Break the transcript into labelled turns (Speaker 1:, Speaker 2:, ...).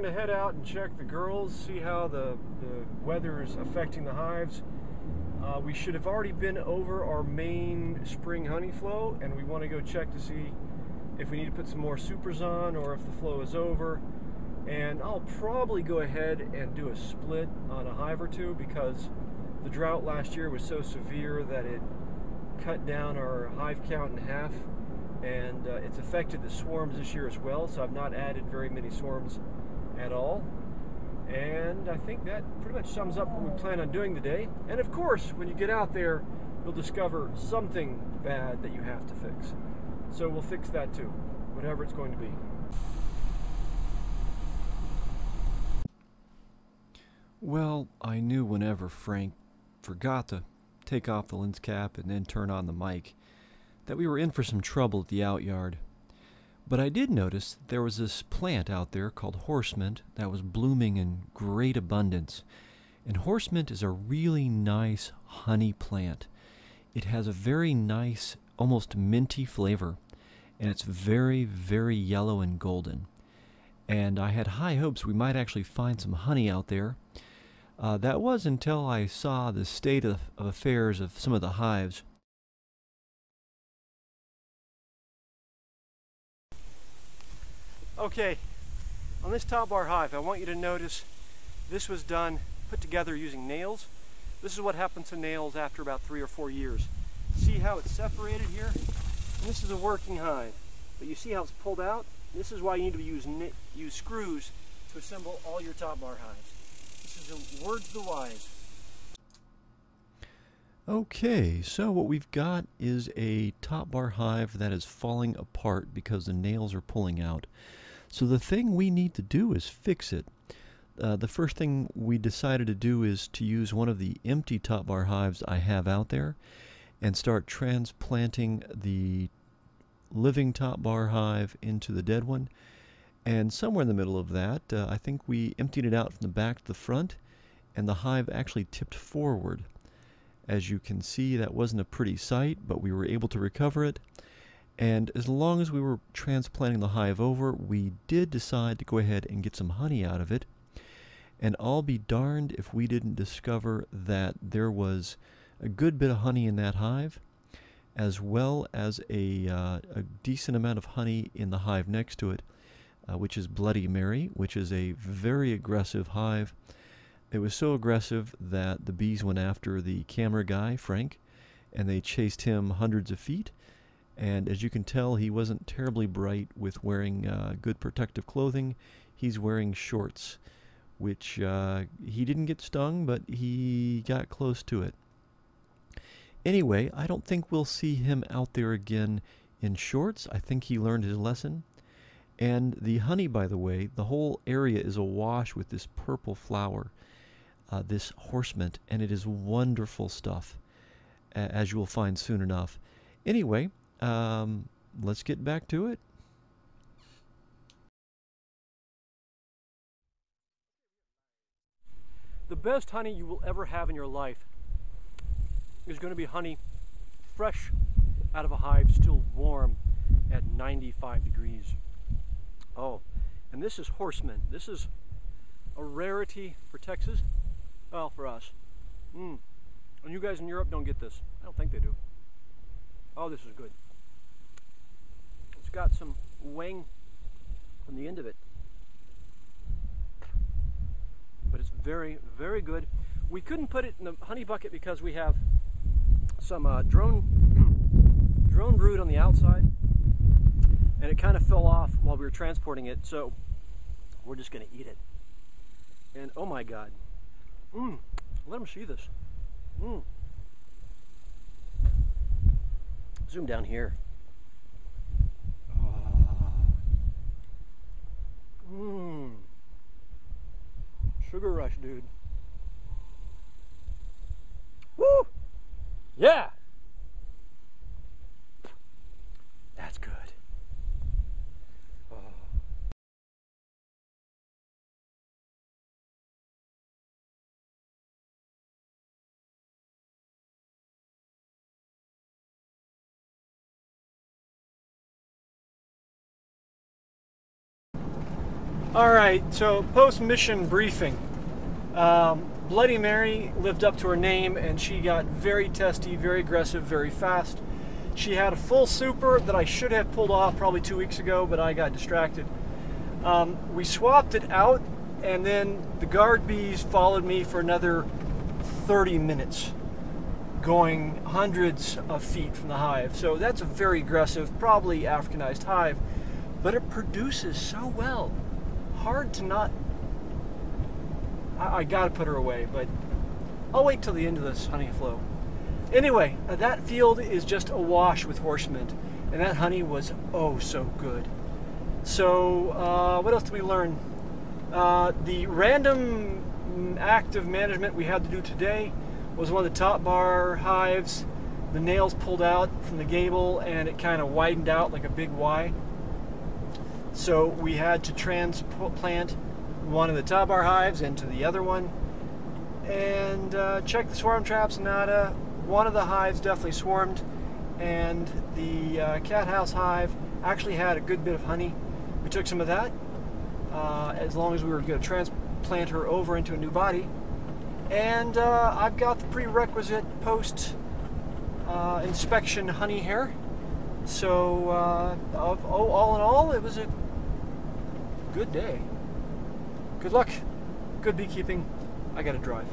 Speaker 1: to head out and check the girls, see how the weather is affecting the hives. We should have already been over our main spring honey flow, and we want to go check to see if we need to put some more supers on or if the flow is over. And I'll probably go ahead and do a split on a hive or two, because the drought last year was so severe that it cut down our hive count in half, and it's affected the swarms this year as well, so I've not added very many swarms at all. And I think that pretty much sums up what we plan on doing today. And of course, when you get out there, you'll discover something bad that you have to fix. So we'll fix that too, whatever it's going to be.
Speaker 2: Well, I knew whenever Frank forgot to take off the lens cap and then turn on the mic that we were in for some trouble at the Outyard. But I did notice that there was this plant out there called Horsemint that was blooming in great abundance. And Horsemint is a really nice honey plant. It has a very nice, almost minty flavor, and it's very, very yellow and golden. And I had high hopes we might actually find some honey out there. That was until I saw the state of affairs of some of the hives.
Speaker 1: Okay, on this top bar hive, I want you to notice this was put together using nails. This is what happens to nails after about 3 or 4 years. See how it's separated here? And this is a working hive, but you see how it's pulled out? This is why you need to use screws to assemble all your top bar hives. This is a word to the wise.
Speaker 2: Okay, so what we've got is a top bar hive that is falling apart because the nails are pulling out. So the thing we need to do is fix it. The first thing we decided to do is to use one of the empty top bar hives I have out there and start transplanting the living top bar hive into the dead one. And somewhere in the middle of that, I think we emptied it out from the back to the front, and the hive actually tipped forward. As you can see, that wasn't a pretty sight, but we were able to recover it. And as long as we were transplanting the hive over, we did decide to go ahead and get some honey out of it. And I'll be darned if we didn't discover that there was a good bit of honey in that hive, as well as a decent amount of honey in the hive next to it, which is Bloody Mary, which is a very aggressive hive. It was so aggressive that the bees went after the camera guy, Frank, and they chased him hundreds of feet. And as you can tell, he wasn't terribly bright with wearing good protective clothing. He's wearing shorts, which he didn't get stung, but he got close to it. Anyway, I don't think we'll see him out there again in shorts. I think he learned his lesson. And the honey, by the way, the whole area is awash with this purple flower, this horsemint, and it is wonderful stuff, as you will find soon enough. Anyway, let's get back to it.
Speaker 1: The best honey you will ever have in your life is going to be honey fresh out of a hive, still warm at 95 degrees. Oh, and this is Horsemint. This is a rarity for Texas. Well, for us. And you guys in Europe don't get this. I don't think they do. Oh, this is good. It's got some wang on the end of it. But it's very, very good. We couldn't put it in the honey bucket because we have some drone brood on the outside, and it kind of fell off while we were transporting it, so we're just going to eat it. And oh my God. Let them see this. Zoom down here. Sugar rush, dude. Woo! Yeah! That's good. All right, so post-mission briefing. Bloody Mary lived up to her name, and she got very testy, very aggressive, very fast. She had a full super that I should have pulled off probably 2 weeks ago, but I got distracted. We swapped it out, and then the guard bees followed me for another 30 minutes, going hundreds of feet from the hive. So that's a very aggressive, probably Africanized hive, but it produces so well. Hard to not... I gotta put her away, but I'll wait till the end of this honey flow. Anyway, that field is just awash with horsemint, and that honey was oh so good. So what else did we learn? The random act of management we had to do today was one of the top bar hives. The nails pulled out from the gable and it kind of widened out like a big Y. So we had to transplant one of the top bar hives into the other one and check the swarm traps. Nada. One of the hives definitely swarmed, and the cat house hive actually had a good bit of honey. We took some of that as long as we were going to transplant her over into a new body. And I've got the prerequisite post inspection honey hair. So all in all, it was a good day. Good luck. Good beekeeping. I gotta drive.